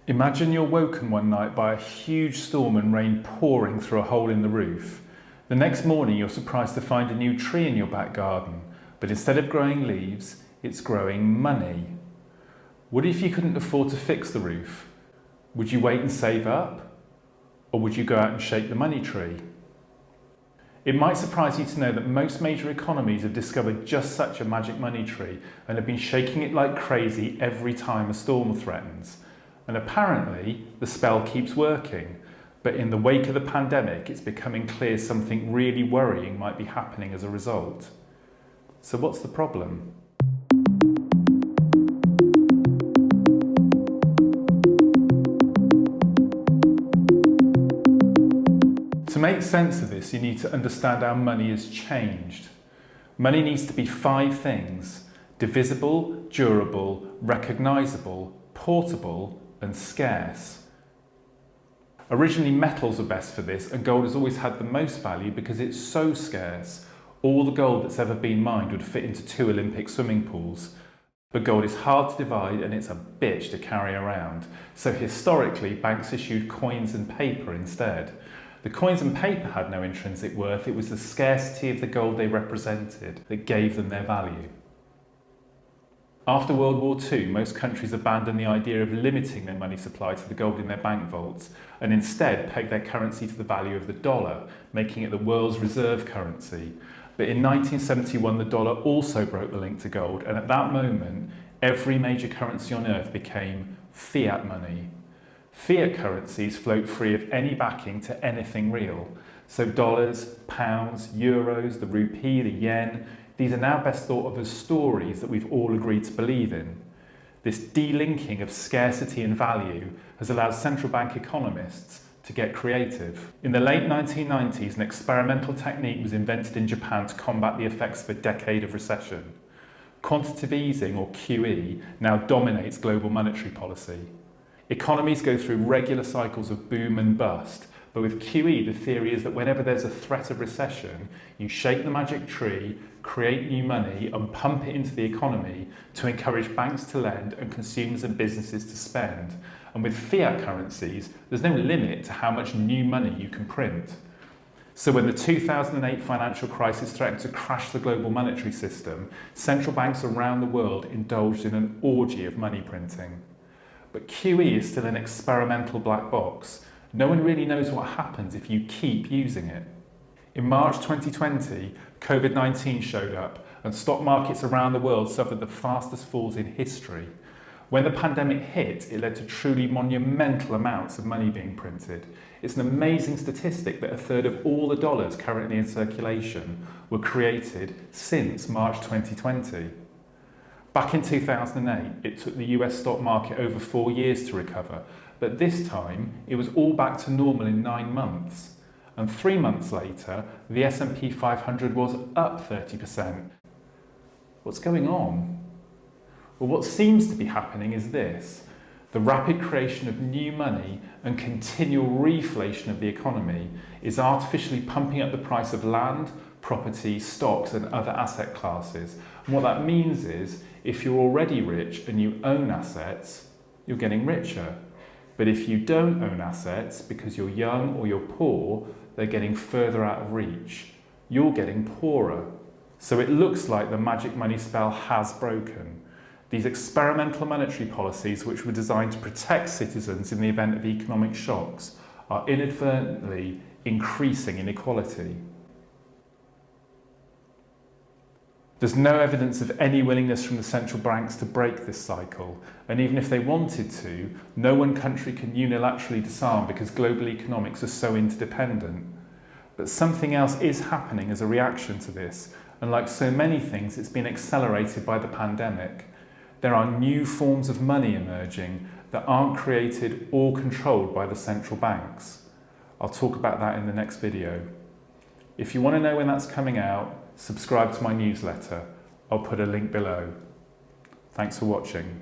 Imagine you're woken one night by a huge storm and rain pouring through a hole in the roof. The next morning you're surprised to find a new tree in your back garden, but instead of growing leaves, it's growing money. What if you couldn't afford to fix the roof? Would you wait and save up? Or would you go out and shake the money tree? It might surprise you to know that most major economies have discovered just such a magic money tree and have been shaking it like crazy every time a storm threatens. And apparently, the spell keeps working. But in the wake of the pandemic, it's becoming clear something really worrying might be happening as a result. So what's the problem? To make sense of this, you need to understand how money has changed. Money needs to be 5 things: divisible, durable, recognisable, portable, and scarce. Originally, metals were best for this, and gold has always had the most value because it's so scarce. All the gold that's ever been mined would fit into 2 Olympic swimming pools. But gold is hard to divide and it's a bitch to carry around. So historically, banks issued coins and paper instead. The coins and paper had no intrinsic worth, it was the scarcity of the gold they represented that gave them their value. After World War II, most countries abandoned the idea of limiting their money supply to the gold in their bank vaults and instead pegged their currency to the value of the dollar, making it the world's reserve currency. But in 1971, the dollar also broke the link to gold, and at that moment, every major currency on earth became fiat money. Fiat currencies float free of any backing to anything real. So dollars, pounds, euros, the rupee, the yen, these are now best thought of as stories that we've all agreed to believe in. This delinking of scarcity and value has allowed central bank economists to get creative. In the late 1990s, an experimental technique was invented in Japan to combat the effects of a decade of recession. Quantitative easing, or QE, now dominates global monetary policy. Economies go through regular cycles of boom and bust, but with QE, the theory is that whenever there's a threat of recession, you shake the magic tree, create new money, and pump it into the economy to encourage banks to lend and consumers and businesses to spend. And with fiat currencies, there's no limit to how much new money you can print. So when the 2008 financial crisis threatened to crash the global monetary system, central banks around the world indulged in an orgy of money printing. But QE is still an experimental black box. No one really knows what happens if you keep using it. In March 2020, COVID-19 showed up and stock markets around the world suffered the fastest falls in history. When the pandemic hit, it led to truly monumental amounts of money being printed. It's an amazing statistic that 1/3 of all the dollars currently in circulation were created since March 2020. Back in 2008, it took the US stock market over 4 years to recover, but this time it was all back to normal in 9 months. And 3 months later, the S&P 500 was up 30%. What's going on? Well, what seems to be happening is this: the rapid creation of new money and continual reflation of the economy is artificially pumping up the price of land, property, stocks and other asset classes. And what that means is, if you're already rich and you own assets, you're getting richer. But if you don't own assets because you're young or you're poor, they're getting further out of reach. You're getting poorer. So it looks like the magic money spell has broken. These experimental monetary policies, which were designed to protect citizens in the event of economic shocks, are inadvertently increasing inequality. There's no evidence of any willingness from the central banks to break this cycle, and even if they wanted to, no one country can unilaterally disarm because global economics are so interdependent. But something else is happening as a reaction to this, and like so many things, it's been accelerated by the pandemic. There are new forms of money emerging that aren't created or controlled by the central banks. I'll talk about that in the next video. If you want to know when that's coming out, subscribe to my newsletter. I'll put a link below. Thanks for watching.